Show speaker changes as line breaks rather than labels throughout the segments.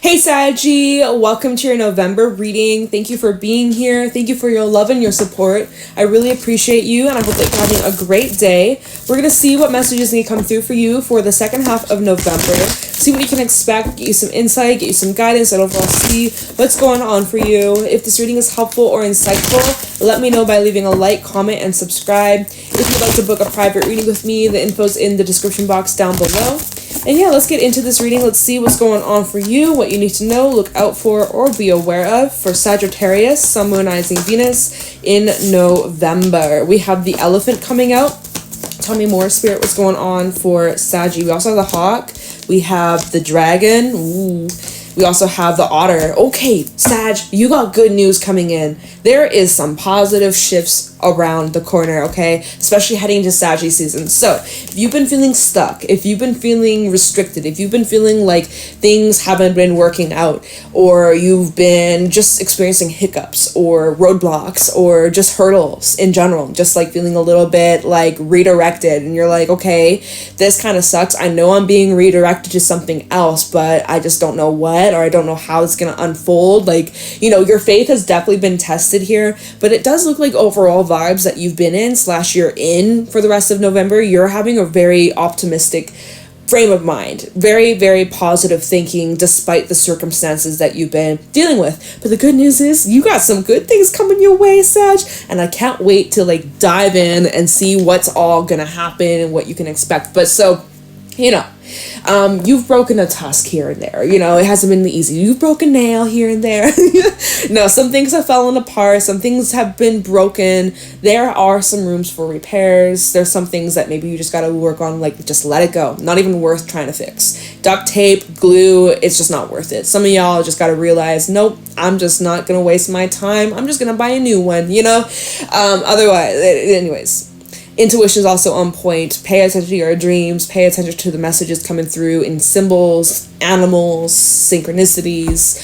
Hey Saggy, welcome to your November reading. Thank you for being here. Thank you for your love and your support. I really appreciate you and I hope that you're having a great day. We're going to see what messages need to come through for you for the second half of November. See what you can expect, get you some insight, get you some guidance, and overall see what's going on for you. If this reading is helpful or insightful, let me know by leaving a like, comment, and subscribe. If you'd like to book a private reading with me, the info's in the description box down below. And yeah, let's get into this reading. Let's see what's going on for you, what you need to know, look out for, or be aware of for Sagittarius, Sun, Moon, Rising, Venus in November. We have the Elephant coming out. Tell me more, Spirit, what's going on for Saggy. We also have the Hawk. We have the Dragon. Ooh. We also have the Otter. Okay, Sag, you got good news coming in. There is some positive shifts around the corner, okay? Especially heading into Saggy season. So, if you've been feeling stuck, if you've been feeling restricted, if you've been feeling like things haven't been working out, or you've been just experiencing hiccups, or roadblocks, or just hurdles in general, just like feeling a little bit like redirected, and you're like, okay, this kind of sucks. I know I'm being redirected to something else, but I just don't know what, or I don't know how it's gonna unfold. Like, you know, your faith has definitely been tested here, but it does look like overall vibes that you've been in / you're in for the rest of November, you're having a very optimistic frame of mind, very, very positive thinking despite the circumstances that you've been dealing with. But the good news is you got some good things coming your way, Sag, and I can't wait to like dive in and see what's all gonna happen and what you can expect. But so, you know, you've broken a tusk here and there. You know, it hasn't been easy. You've broken a nail here and there. No, some things have fallen apart. Some things have been broken. There are some rooms for repairs. There's some things that maybe you just got to work on, like just let it go. Not even worth trying to fix. Duct tape, glue, it's just not worth it. Some of y'all just got to realize, nope, I'm just not going to waste my time. I'm just going to buy a new one, you know? Anyways. Intuition is also on point. Pay attention to your dreams. Pay attention to the messages coming through in symbols, animals, synchronicities,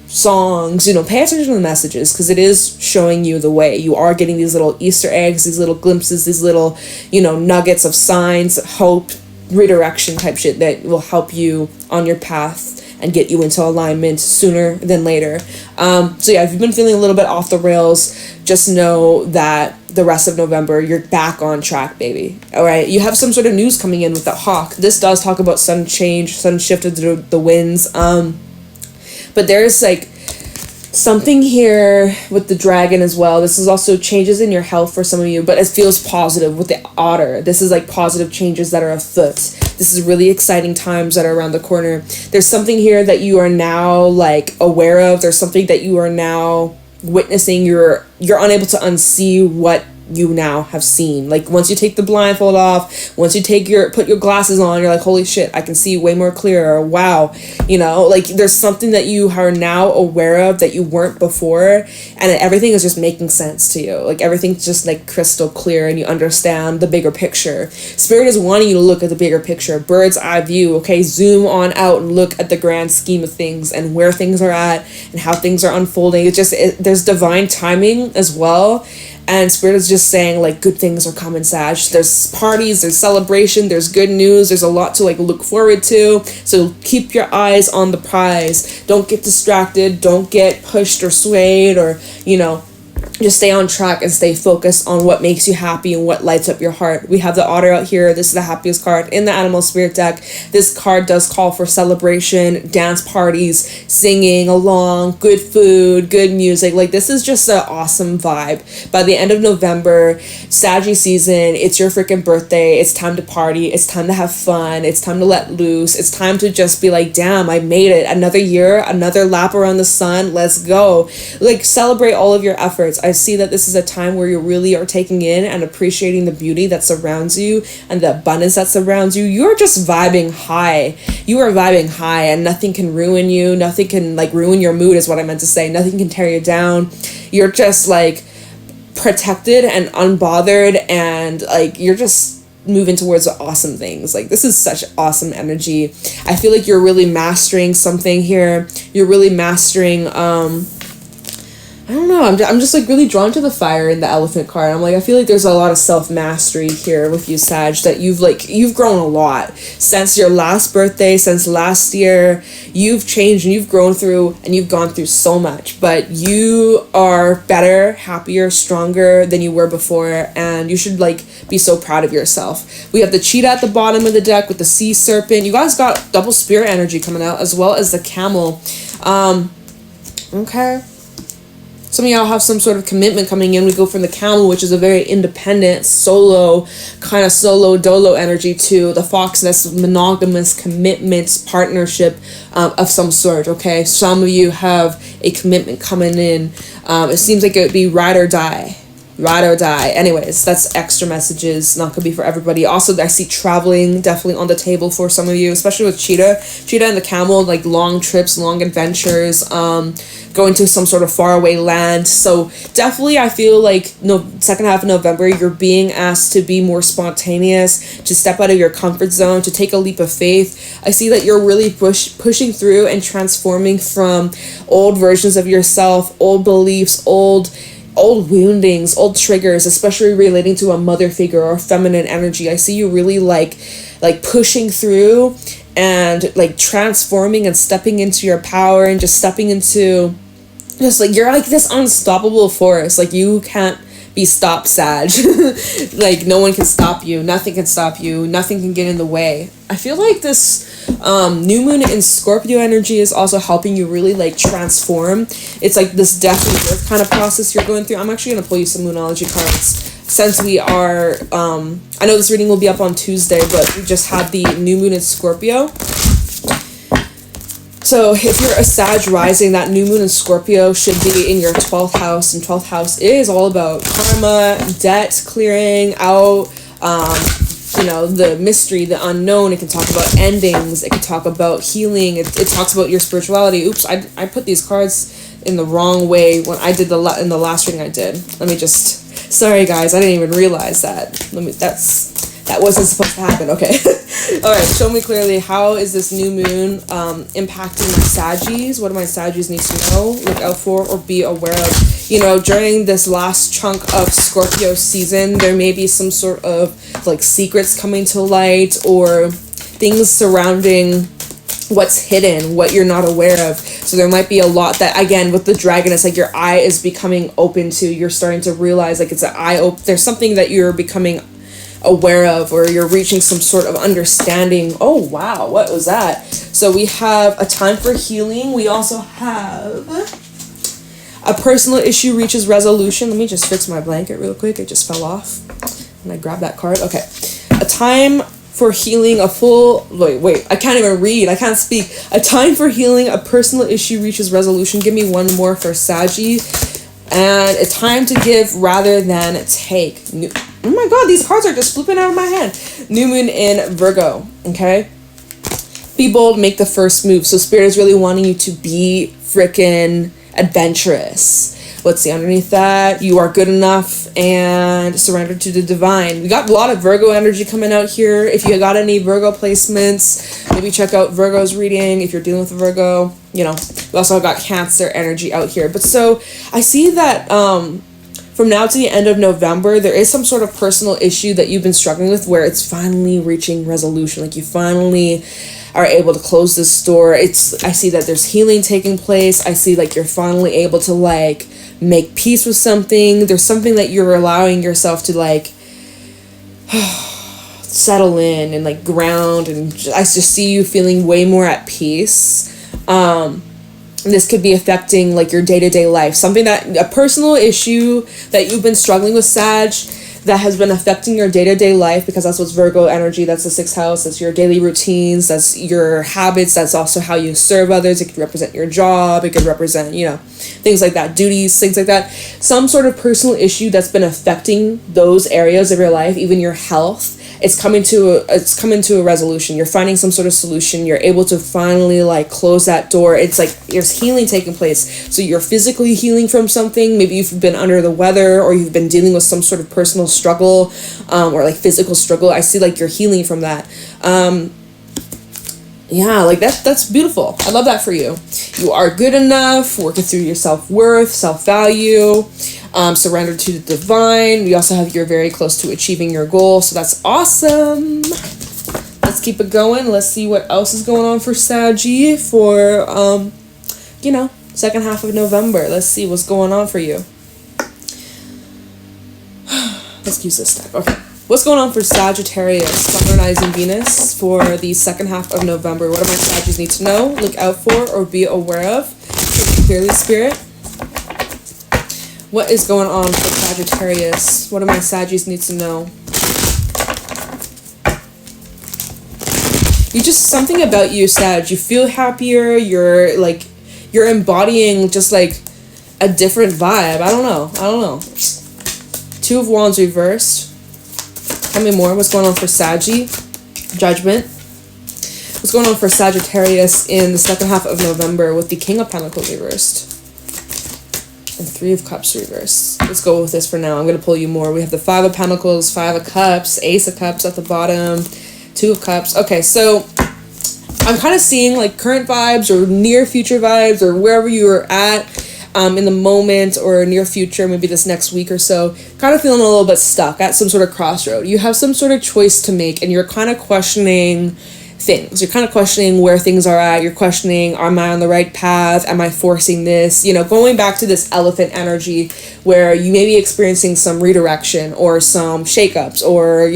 songs. You know, pay attention to the messages because it is showing you the way. You are getting these little Easter eggs, these little glimpses, these little, you know, nuggets of signs, hope, redirection type shit that will help you on your path and get you into alignment sooner than later. So yeah, if you've been feeling a little bit off the rails, just know that the rest of November, you're back on track, baby. All right, you have some sort of news coming in with the Hawk. This does talk about sun change, sun shifted to the winds. But there's like something here with the Dragon as well. This is also changes in your health for some of you, but it feels positive with the Otter. This is like positive changes that are afoot. This is really exciting times that are around the corner. There's something here that you are now like aware of. There's something that you are now witnessing. You're unable to unsee what you now have seen. Like once you take the blindfold off, once you put your glasses on, you're like, holy shit, I can see way more clear. Wow, you know, like there's something that you are now aware of that you weren't before, and everything is just making sense to you. Like everything's just like crystal clear and you understand the bigger picture. Spirit is wanting you to look at the bigger picture, bird's eye view. Okay, zoom on out and look at the grand scheme of things and where things are at and how things are unfolding. There's divine timing as well. And Spirit is just saying, like, good things are coming, Sag. There's parties, there's celebration, there's good news, there's a lot to, like, look forward to. So keep your eyes on the prize. Don't get distracted. Don't get pushed or swayed or, you know, just stay on track and stay focused on what makes you happy and what lights up your heart. We have the Otter out here. This is the happiest card in the Animal Spirit deck. This card does call for celebration, dance parties, singing along, good food, good music. Like this is just an awesome vibe. By the end of November, Saggy season, it's your freaking birthday. It's time to party. It's time to have fun. It's time to let loose. It's time to just be like, damn, I made it. Another year, another lap around the sun. Let's go. Like celebrate all of your efforts. I see that this is a time where you really are taking in and appreciating the beauty that surrounds you and the abundance that surrounds you. You're just vibing high. You are vibing high and nothing can ruin you. Nothing can like ruin your mood is what I meant to say. Nothing can tear you down. You're just like protected and unbothered and like you're just moving towards awesome things. Like this is such awesome energy. I feel like you're really mastering something here. You're really mastering I don't know. I'm just like really drawn to the fire in the elephant card. I'm like, I feel like there's a lot of self mastery here with you, Sag. That you've grown a lot since your last birthday, since last year. You've changed and you've grown through and you've gone through so much. But you are better, happier, stronger than you were before, and you should like be so proud of yourself. We have the cheetah at the bottom of the deck with the sea serpent. You guys got double spirit energy coming out as well as the camel. Okay. Some of y'all have some sort of commitment coming in. We go from the camel, which is a very independent, solo, kind of solo dolo energy, to the fox, that's monogamous commitments, partnership of some sort, okay? Some of you have a commitment coming in. It seems like it would be ride or die. Ride or die. Anyways, that's extra messages. Not gonna be for everybody. Also, I see traveling definitely on the table for some of you, especially with cheetah and the camel, like long trips, long adventures, going to some sort of faraway land. So definitely I feel like second half of November, you're being asked to be more spontaneous, to step out of your comfort zone, to take a leap of faith. I see that you're really pushing through and transforming from old versions of yourself, old beliefs, old woundings, old triggers, especially relating to a mother figure or feminine energy. I see you really like pushing through and like transforming and stepping into your power and just stepping into just like you're like this unstoppable force. Like you can't be stopped, Sag. Like no one can stop you, nothing can stop you, nothing can get in the way. I feel like this new moon in Scorpio energy is also helping you really like transform. It's like this death and birth kind of process you're going through. I'm actually going to pull you some moonology cards since we are I know this reading will be up on Tuesday, but we just had the new moon in Scorpio. So if you're a Sag rising, that new moon in Scorpio should be in your 12th house, and 12th house is all about karma, debt clearing out, the mystery, the unknown. It can talk about endings. It can talk about healing. It talks about your spirituality. Oops, I put these cards in the wrong way when I did in the last reading I did. Sorry guys, I didn't even realize that. That wasn't supposed to happen. Okay. All right. Show me clearly, how is this new moon impacting my Saggies? What do my Saggies need to know, look out for, or be aware of? During this last chunk of Scorpio season, there may be some sort of like secrets coming to light or things surrounding what's hidden, what you're not aware of. So there might be a lot that, again, with the dragon, it's like your eye is becoming open to. You're starting to realize like it's an eye open. There's something that you're becoming aware of, or you're reaching some sort of understanding. Oh wow, what was that? So we have a time for healing. We also have a personal issue reaches resolution. Let me just fix my blanket real quick. It just fell off and I grabbed that card. Okay. A time for healing, wait, I can't even read. I can't speak. A time for healing, a personal issue reaches resolution. Give me one more for Saggy. And a time to give rather than take. Oh my god, these cards are just flipping out of my hand. New moon in Virgo, okay? Be bold, make the first move. So Spirit is really wanting you to be freaking adventurous. Let's see, underneath that, you are good enough and surrender to the divine. We got a lot of Virgo energy coming out here. If you got any Virgo placements, maybe check out Virgo's reading if you're dealing with a Virgo. We also got Cancer energy out here. But so I see that from now to the end of November, there is some sort of personal issue that you've been struggling with where it's finally reaching resolution. Like you finally are able to close this door. I see that there's healing taking place. I see like you're finally able to like make peace with something. There's something that you're allowing yourself to like settle in and like ground, and I just see you feeling way more at peace. This could be affecting like your day-to-day life, a personal issue that you've been struggling with, Sag, that has been affecting your day-to-day life, because that's what's Virgo energy. That's the 6th house. That's your daily routines. That's your habits. That's also how you serve others. It could represent your job. It could represent, things like that, duties, things like that. Some sort of personal issue that's been affecting those areas of your life, even your health. It's coming to a resolution. You're finding some sort of solution. You're able to finally like close that door. It's like there's healing taking place. So you're physically healing from something. Maybe you've been under the weather, or you've been dealing with some sort of personal struggle, or like physical struggle. I see like you're healing from that. Yeah, like that's beautiful. I love that for you. You are good enough, working through your self-worth, self-value, surrender to the divine. We also have you're very close to achieving your goal, so that's awesome. Let's keep it going. Let's see what else is going on for Saggy for, second half of November. Let's see what's going on for you. Let's use this deck. Okay. What's going on for Sagittarius, Sun, Rising, Venus for the second half of November? What do my Sagittarius need to know, look out for, or be aware of? Clearly, Spirit. What is going on for Sagittarius? What do my Sagittarius need to know? You just, something about you, Sag. You feel happier. You're embodying just like a different vibe. I don't know. Two of Wands reversed. Tell me more. What's going on for Saggy? Judgment. What's going on for Sagittarius in the second half of November with the King of Pentacles reversed? And Three of Cups reversed. Let's go with this for now. I'm going to pull you more. We have the Five of Pentacles, Five of Cups, Ace of Cups at the bottom, Two of Cups. Okay, so I'm kind of seeing like current vibes or near future vibes or wherever you are at. In the moment or near future, maybe this next week or so, kind of feeling a little bit stuck at some sort of crossroad. You have some sort of choice to make and you're kind of questioning things. You're kind of questioning where things are at. You're questioning, am I on the right path? Am I forcing this? Going back to this elephant energy where you may be experiencing some redirection or some shakeups or,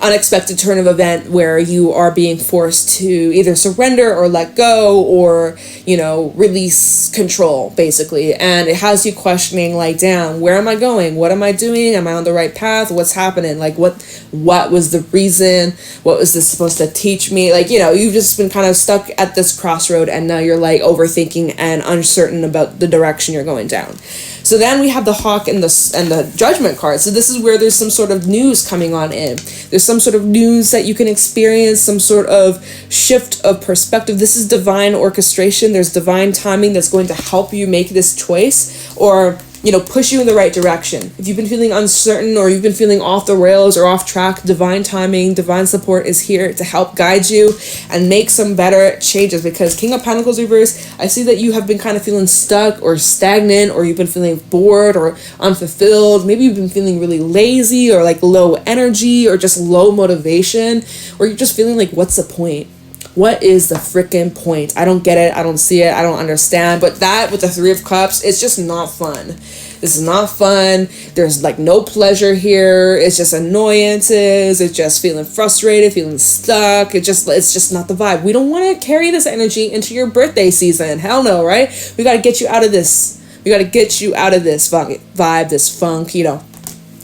unexpected turn of event where you are being forced to either surrender or let go or, release control, basically. And it has you questioning, like, damn, where am I going? What am I doing? Am I on the right path? What's happening? Like, what was the reason? What was this supposed to teach me? Like, you've just been kind of stuck at this crossroad and now you're like overthinking and uncertain about the direction you're going down. So then we have the Hawk and the Judgment card. So this is where there's some sort of news coming on in. There's some sort of news that you can experience, some sort of shift of perspective. This is divine orchestration. There's divine timing that's going to help you make this choice or push you in the right direction. If you've been feeling uncertain or you've been feeling off the rails or off track, divine timing, divine support is here to help guide you and make some better changes, because King of Pentacles reverse, I see that you have been kind of feeling stuck or stagnant, or you've been feeling bored or unfulfilled. Maybe you've been feeling really lazy or like low energy or just low motivation, or you're just feeling like, what's the point? What is the freaking point? I don't get it. I don't see it. I don't understand. But that with the Three of Cups, it's just not fun. This is not fun. There's like no pleasure here. It's just annoyances. It's just feeling frustrated, feeling stuck. It's just not the vibe. We don't want to carry this energy into your birthday season. Hell no, right? We got to get you out of this. We got to get you out of this vibe, this funk,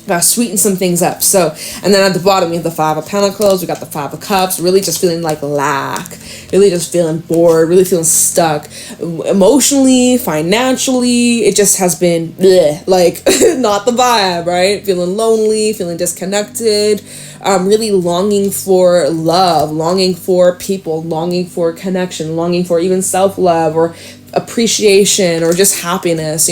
Gotta sweeten some things up. So, and then at the bottom we have the Five of Pentacles, we got the Five of Cups, really just feeling like lack, really just feeling bored, really feeling stuck emotionally, financially. It just has been bleh, like not the vibe, right? Feeling lonely, feeling disconnected, really longing for love, longing for people, longing for connection, longing for even self-love or appreciation or just happiness,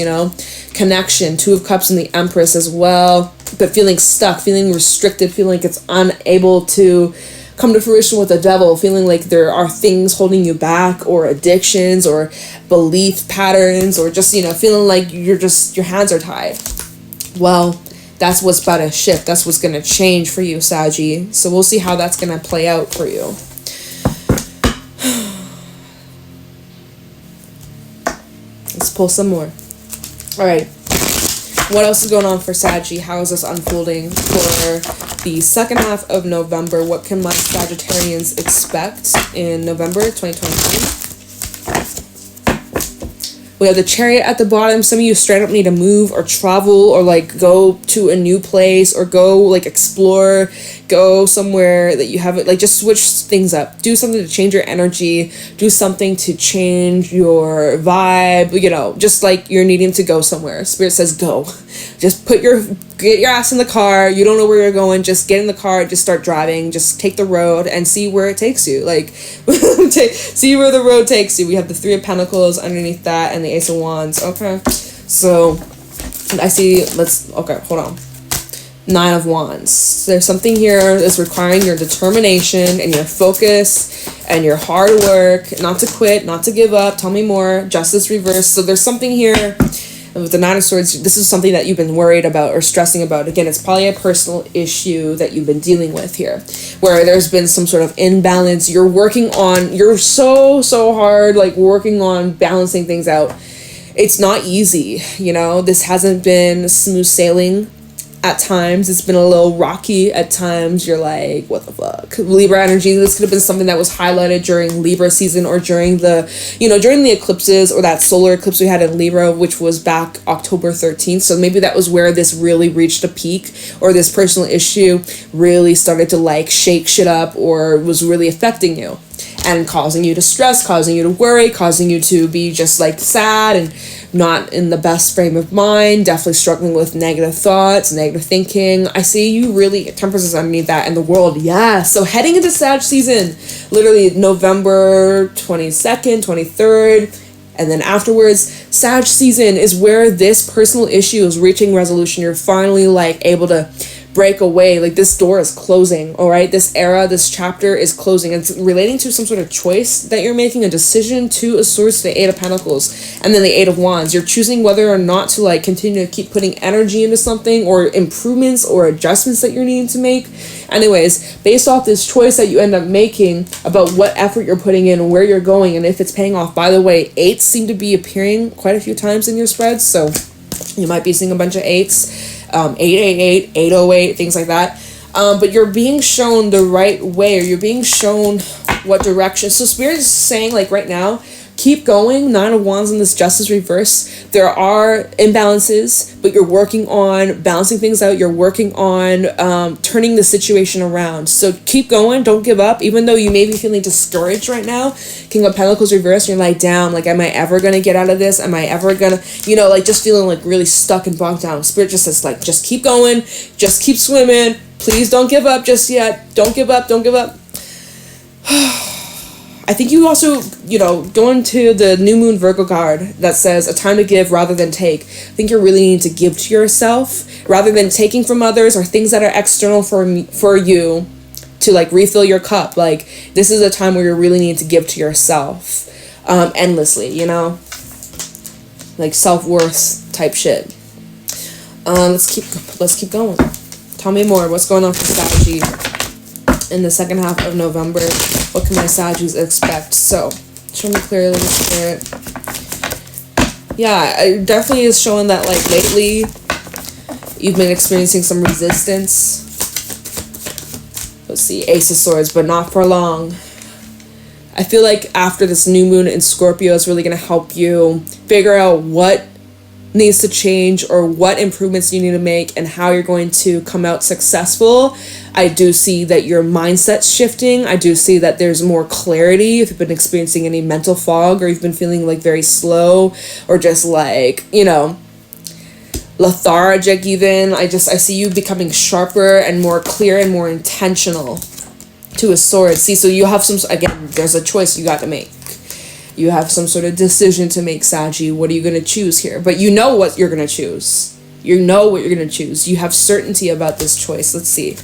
connection. Two of Cups and the Empress as well, but feeling stuck, feeling restricted, feeling like it's unable to come to fruition with the Devil, feeling like there are things holding you back or addictions or belief patterns or just, feeling like your hands are tied. Well, that's what's about to shift. That's what's going to change for you, Saggy. So we'll see how that's going to play out for you. Let's pull some more. All right. What else is going on for Saggy? How is this unfolding for the second half of November? What can my Sagittarians expect in November 2023? We have the Chariot at the bottom. Some of you straight up need to move or travel or like go to a new place or go like explore, go somewhere that you haven't, like just switch things up. Do something to change your energy. Do something to change your vibe, just like you're needing to go somewhere. Spirit says go. Just get your ass in the car. You don't know where you're going. Just get in the car. Just start driving. Just take the road and see where it takes you. Like, see where the road takes you. We have the Three of Pentacles underneath that and the Ace of Wands. Okay. So, I see, hold on. Nine of Wands. There's something here that's requiring your determination and your focus and your hard work, not to quit, not to give up. Tell me more. Justice reversed. So there's something here with the Nine of Swords. This is something that you've been worried about or stressing about. Again, it's probably a personal issue that you've been dealing with here, where there's been some sort of imbalance. You're working on, you're so hard, like working on balancing things out. It's not easy, you know. This hasn't been smooth sailing. At times, it's been a little rocky. At times, you're like, what the fuck? Libra energy, this could have been something that was highlighted during Libra season or during the, you know, during the eclipses or that solar eclipse we had in Libra, which was back October 13th. So maybe that was where this really reached a peak, or this personal issue really started to like shake shit up or was really affecting you and causing you to stress, causing you to worry, causing you to be just like sad and not in the best frame of mind, definitely struggling with negative thoughts, negative thinking. I see you really, Temperance is underneath that in the world. Yeah, so heading into Sag season, literally November 22nd, 23rd, and then afterwards, Sag season is where this personal issue is reaching resolution. You're finally like able to break away. Like this door is closing, all right? This era, this chapter is closing. It's relating to some sort of choice that you're making, a decision. Two of Swords to the Eight of Pentacles, and then the Eight of Wands. You're choosing whether or not to like continue to keep putting energy into something, or improvements or adjustments that you're needing to make. Anyways, based off this choice that you end up making about what effort you're putting in and where you're going and if it's paying off. By the way, eights seem to be appearing quite a few times in your spreads, so you might be seeing a bunch of eights. 888, 808, things like that. But you're being shown the right way, or you're being shown what direction. So Spirit is saying, like right now, keep going. Nine of Wands in this Justice reverse. There are imbalances, but you're working on balancing things out. You're working on turning the situation around. So keep going. Don't give up. Even though you may be feeling discouraged right now, King of Pentacles reverse, you're like down. Like, am I ever going to get out of this? Am I ever going to, you know, like just feeling like really stuck and bogged down. Spirit just says like, just keep going. Just keep swimming. Please don't give up just yet. Don't give up. Don't give up. I think you also, you know, go into the New Moon Virgo card that says a time to give rather than take. I think you're really needing to give to yourself rather than taking from others or things that are external for you to like refill your cup. Like this is a time where you're really needing to give to yourself endlessly, you know, like self-worth type shit. Let's keep going. Tell me more. What's going on for Sagittarius in the second half of November? What can my Sagittarius expect? So, show me clearly, Spirit. Yeah, it definitely is showing that, like, lately, you've been experiencing some resistance. Let's see, Ace of Swords, but not for long. I feel like after this new moon in Scorpio, it's really going to help you figure out what needs to change or what improvements you need to make and how you're going to come out successful. I do see that your mindset's shifting. I do see that there's more clarity if you've been experiencing any mental fog or you've been feeling like very slow or just like, you know, lethargic even. I see you becoming sharper and more clear and more intentional. Two of Swords. See, so you have some, again, there's a choice you got to make. You have some sort of decision to make, Saggy. What are you going to choose here? But you know what you're going to choose. You know what you're going to choose. You have certainty about this choice. Let's see.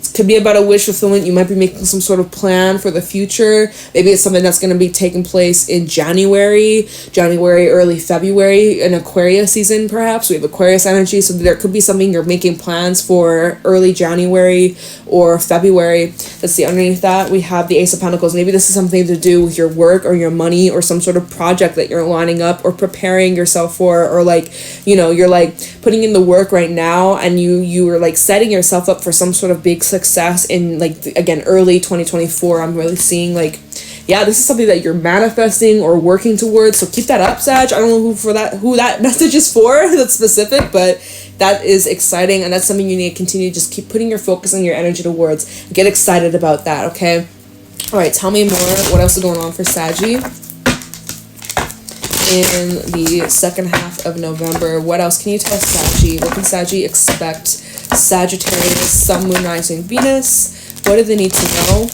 It could be about a wish fulfillment. You might be making some sort of plan for the future. Maybe it's something that's going to be taking place in January, early February, an Aquarius season perhaps. We have Aquarius energy, so there could be something you're making plans for early January or February. Let's see, underneath that we have the Ace of Pentacles. Maybe this is something to do with your work or your money or some sort of project that you're lining up or preparing yourself for, or like, you know, you're like putting in the work right now and you are like setting yourself up for some sort of big success in like, again, early 2024. I'm really seeing like, yeah, this is something that you're manifesting or working towards. So keep that up, Sag. I don't know who that message is for that's specific, but that is exciting, and that's something you need to continue. Just keep putting your focus and your energy towards. Get excited about that, okay? All right, tell me more. What else is going on for Saggy in the second half of November? What else can you tell Saggy? What can Saggy expect? Sagittarius, Sun, Moon, Rising, Venus. What do they need to know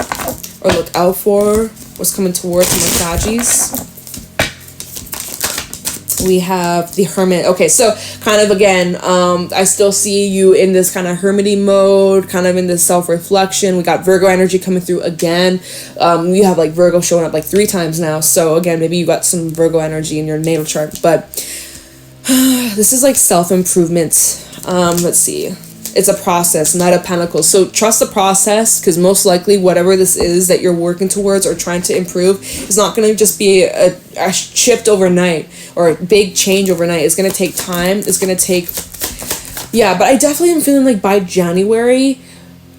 or look out for? What's coming towards my Saggies? We have the Hermit. Okay, so kind of again, I still see you in this kind of hermity mode, kind of in this self-reflection. We got Virgo energy coming through again. You have like Virgo showing up like 3 times now. So again, maybe you got some Virgo energy in your natal chart. But this is like self-improvement. Let's see. It's a process, not a Pentacles. So trust the process, because most likely whatever this is that you're working towards or trying to improve is not going to just be a shift overnight or a big change overnight. It's going to take time. It's going to take, yeah, but I definitely am feeling like by January,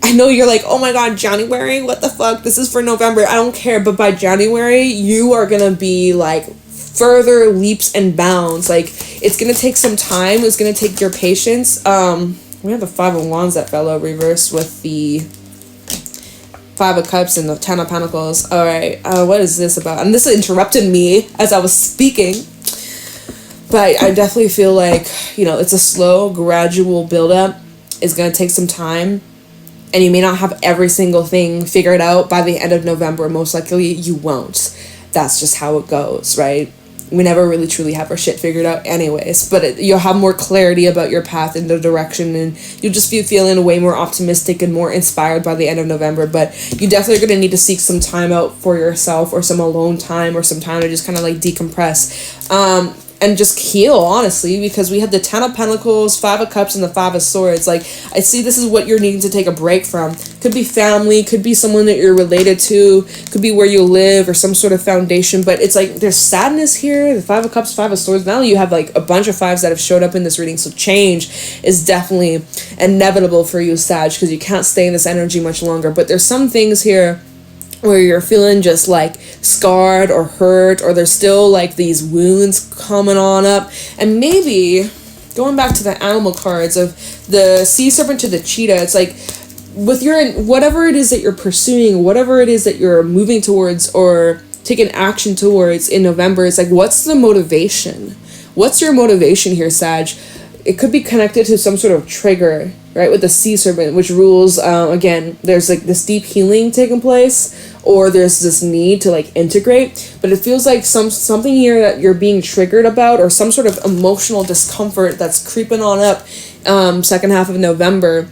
I know you're like, oh my God, January, what the fuck? This is for November. I don't care. But by January, you are going to be like further leaps and bounds. Like it's going to take some time. It's going to take your patience. We have the 5 of Wands that fell out reversed with the 5 of Cups and the 10 of Pentacles. All right, what is this about? And this interrupted me as I was speaking. But I definitely feel like, you know, it's a slow, gradual buildup. It's going to take some time. And you may not have every single thing figured out by the end of November. Most likely you won't. That's just how it goes, right? We never really truly have our shit figured out anyways, but you'll have more clarity about your path and the direction, and you'll just be feeling way more optimistic and more inspired by the end of November. But you definitely are going to need to seek some time out for yourself, or some alone time, or some time to just kind of like decompress. And just heal, honestly, because we have the 10 of Pentacles, 5 of Cups, and the 5 of Swords. Like, I see this is what you're needing to take a break from. Could be family, could be someone that you're related to, could be where you live, or some sort of foundation. But it's like, there's sadness here, the 5 of Cups, 5 of Swords. Now you have like a bunch of 5s that have showed up in this reading. So change is definitely inevitable for you, Sag, because you can't stay in this energy much longer. But there's some things here where you're feeling just like scarred or hurt, or there's still like these wounds coming on up. And maybe going back to the animal cards of the sea serpent to the cheetah, it's like with your whatever it is that you're pursuing, whatever it is that you're moving towards or taking action towards in November, it's like, what's the motivation? What's your motivation here, Sag? It could be connected to some sort of trigger, right? With the sea serpent, which rules, again, there's like this deep healing taking place, or there's this need to like integrate. But it feels like something here that you're being triggered about, or some sort of emotional discomfort that's creeping on up, second half of November.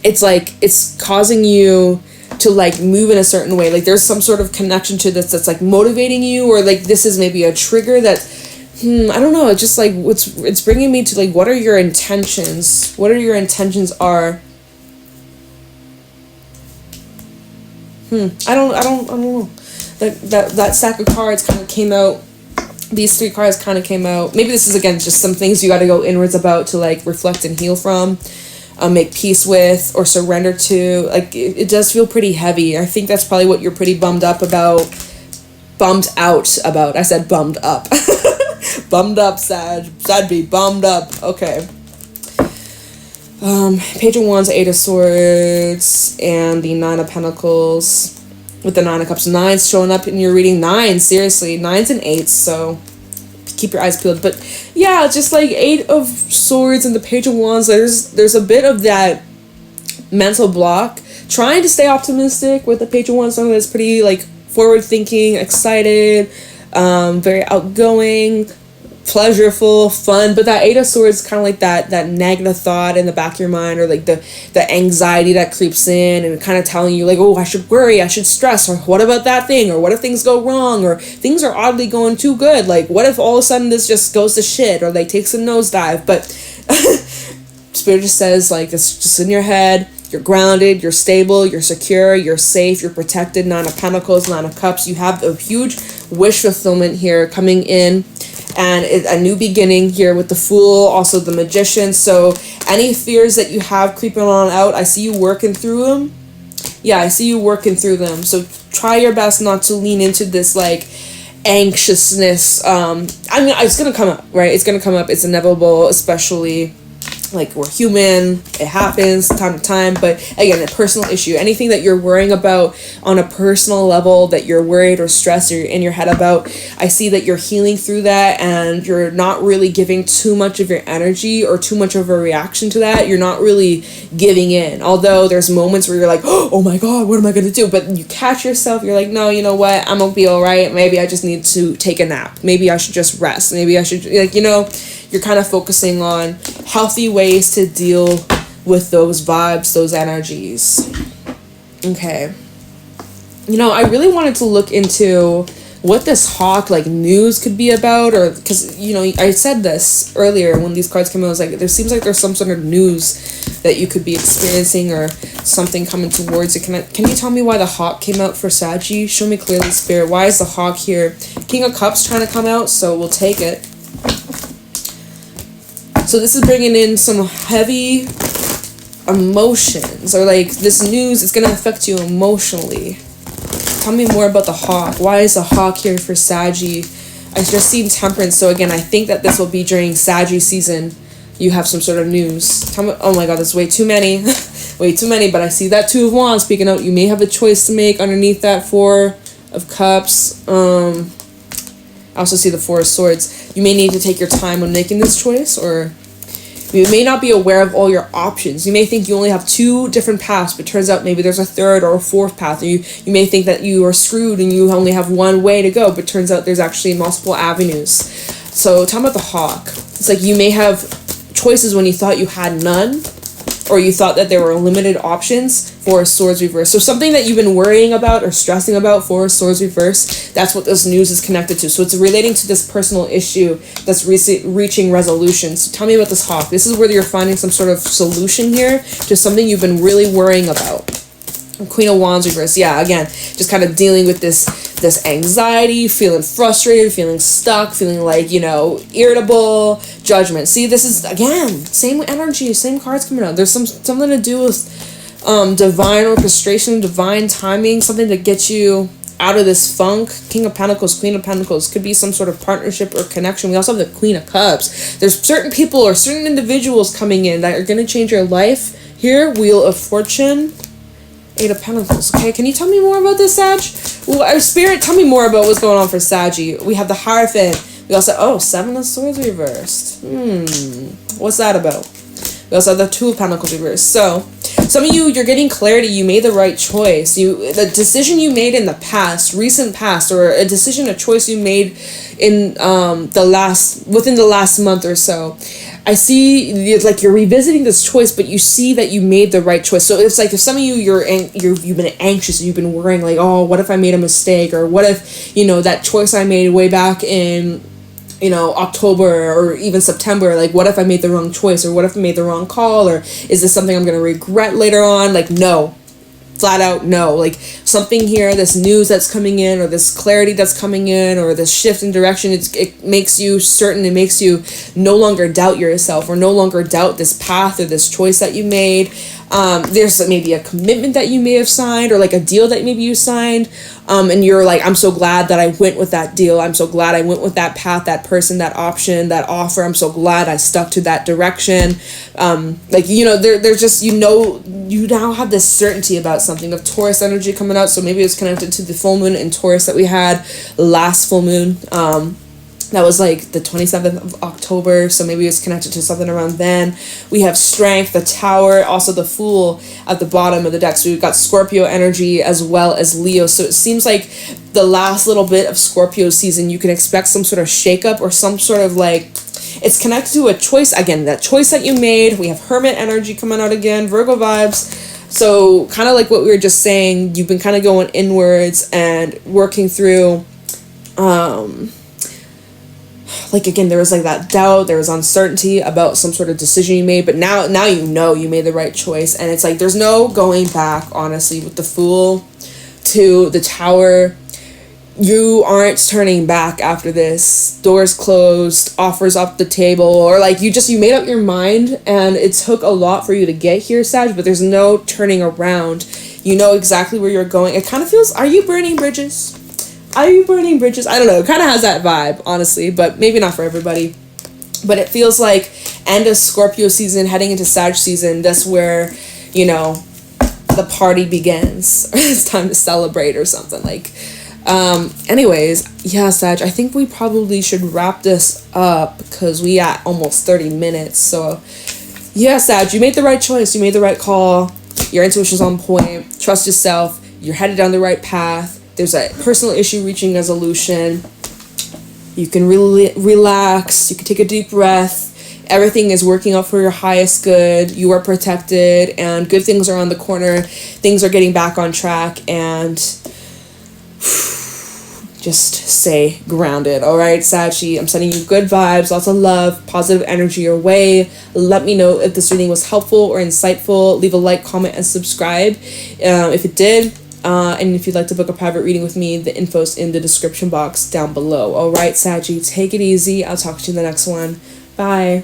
It's like it's causing you to like move in a certain way. Like there's some sort of connection to this that's like motivating you, or like this is maybe a trigger that I don't know. It's just like it's bringing me to like, what are your intentions? What are your intentions are? I don't know. That stack of cards kind of came out. These 3 cards kind of came out. Maybe this is again just some things you got to go inwards about to like reflect and heal from, make peace with, or surrender to. Like it does feel pretty heavy. I think that's probably what you're pretty bummed out about. I said bummed up. Bummed up, Sag. Sag be bummed up. Okay. Page of Wands, 8 of Swords, and the 9 of Pentacles with the 9 of Cups. 9's showing up in your reading. 9, seriously. 9s and 8s, so keep your eyes peeled. But yeah, just like 8 of Swords and the Page of Wands, there's a bit of that mental block. Trying to stay optimistic with the Page of Wands, something that's pretty like forward-thinking, excited, very outgoing, pleasureful, fun. But that 8 of Swords is kind of like that negative thought in the back of your mind, or like the anxiety that creeps in and kind of telling you like, oh, I should worry, I should stress, or what about that thing, or what if things go wrong, or things are oddly going too good, like what if all of a sudden this just goes to shit, or like takes a nosedive. But Spirit just says like, it's just in your head. You're grounded, you're stable, you're secure, you're safe, you're protected. 9 of Pentacles, 9 of Cups. You have a huge wish fulfillment here coming in, and a new beginning here with the Fool, also the Magician. So any fears that you have creeping on out, I see you working through them. Yeah, I see you working through them. So try your best not to lean into this like anxiousness. I mean, it's gonna come up, right? It's gonna come up. It's inevitable, especially like, we're human, it happens time to time. But again, a personal issue, anything that you're worrying about on a personal level, that you're worried or stressed or you're in your head about, I see that you're healing through that, and you're not really giving too much of your energy or too much of a reaction to that. You're not really giving in, although there's moments where you're like, oh my god, what am I gonna do? But you catch yourself, you're like, no, you know what, I'm gonna be all right. Maybe I just need to take a nap. Maybe I should just rest. Maybe I should, like, you know, you're kind of focusing on healthy ways to deal with those vibes, those energies. Okay. You know, I really wanted to look into what this hawk, like, news could be about, or, because, you know, I said this earlier when these cards came out, I was like, there seems like there's some sort of news that you could be experiencing, or something coming towards you. Can you tell me why the hawk came out for Saggy? Show me clearly, Spirit. Why is the hawk here? King of Cups trying to come out, so we'll take it. So this is bringing in some heavy emotions, or like this news is going to affect you emotionally. Tell me more about the hawk. Why is the hawk here for Saggy? I just seen Temperance, so again, I think that this will be during Saggy season. You have some sort of news. Tell me, oh my god, that's way too many. Way too many, but I see that Two of Wands speaking out. You may have a choice to make underneath that Four of Cups. I also see the Four of Swords. You may need to take your time when making this choice, or you may not be aware of all your options. You may think you only have two different paths, but turns out maybe there's a third or a fourth path. Or you may think that you are screwed and you only have one way to go, but turns out there's actually multiple avenues. So tell me about the hawk. It's like you may have choices when you thought you had none, or you thought that there were limited options. Four of Swords reverse. So something that you've been worrying about or stressing about, Four of Swords reverse, that's what this news is connected to. So it's relating to this personal issue that's reaching resolution. So tell me about this hawk. This is where you're finding some sort of solution here to something you've been really worrying about. Queen of Wands reverse. Yeah, again, just kind of dealing with this anxiety, feeling frustrated, feeling stuck, feeling like, you know, irritable, judgment. See, this is, again, same energy, same cards coming out. There's something to do with divine orchestration, divine timing, something to get you out of this funk. King of Pentacles, Queen of Pentacles, could be some sort of partnership or connection. We also have the Queen of Cups. There's certain people or certain individuals coming in that are going to change your life. Here, Wheel of Fortune, Eight of Pentacles. Okay, can you tell me more about this, Sag? Well, Spirit, tell me more about what's going on for Saggy. We have the Hierophant. We also, Seven of Swords reversed. What's that about? We also have the Two of Pentacles reversed. So, some of you, you're getting clarity. You made the right choice. The decision you made in the past, recent past, or a decision, a choice you made in within the last month or so. I see it's like you're revisiting this choice, but you see that you made the right choice. So it's like if some of you you've been anxious and you've been worrying, like, oh, what if I made a mistake, or what if, you know, that choice I made way back in, you know, October or even September, like, what if I made the wrong choice, or what if I made the wrong call, or is this something I'm gonna regret later on? Like, no. Flat out no. Like, something here, this news that's coming in, or this clarity that's coming in, or this shift in direction, it makes you certain. It makes you no longer doubt yourself, or no longer doubt this path or this choice that you made. There's maybe a commitment that you may have signed, or like a deal that maybe you signed, and you're like, I'm so glad that I went with that deal. I'm so glad I went with that path, that person, that option, that offer. I'm so glad I stuck to that direction. Like, you know, there's just, you know, you now have this certainty about something. Of Taurus energy coming out, so maybe it's connected to the full moon in Taurus that we had last full moon. That was like the 27th of October, so maybe it's connected to something around then. We have Strength, the Tower, also the Fool at the bottom of the deck. So we've got Scorpio energy as well as Leo. So it seems like the last little bit of Scorpio season, you can expect some sort of shakeup, or some sort of, like, it's connected to a choice. Again, that choice that you made. We have Hermit energy coming out again, Virgo vibes. So kind of like what we were just saying, you've been kind of going inwards and working through, like, again, there was like that doubt, there was uncertainty about some sort of decision you made, but now you know you made the right choice, and it's like there's no going back, honestly, with the Fool to the Tower. You aren't turning back after this. Doors closed, offers off the table, or like you made up your mind, and it took a lot for you to get here, Sag, but there's no turning around. You know exactly where you're going. It kind of feels, are you burning bridges? Are you burning bridges? I don't know. It kind of has that vibe, honestly, but maybe not for everybody. But it feels like end of Scorpio season, heading into Sag season. That's where, you know, the party begins. It's time to celebrate or something. Like, anyways, yeah, Sag, I think we probably should wrap this up because we at almost 30 minutes. So yeah, Sag, you made the right choice. You made the right call. Your intuition's on point. Trust yourself. You're headed down the right path. There's a personal issue reaching resolution. You can really relax. You can take a deep breath. Everything is working out for your highest good. You are protected, and good things are on the corner. Things are getting back on track, and just stay grounded. All right, Sachi, I'm sending you good vibes, lots of love, positive energy your way. Let me know if this reading was helpful or insightful. Leave a like, comment, and subscribe if it did. And if you'd like to book a private reading with me, the info's in the description box down below. All right, Sachi, take it easy. I'll talk to you in the next one. Bye.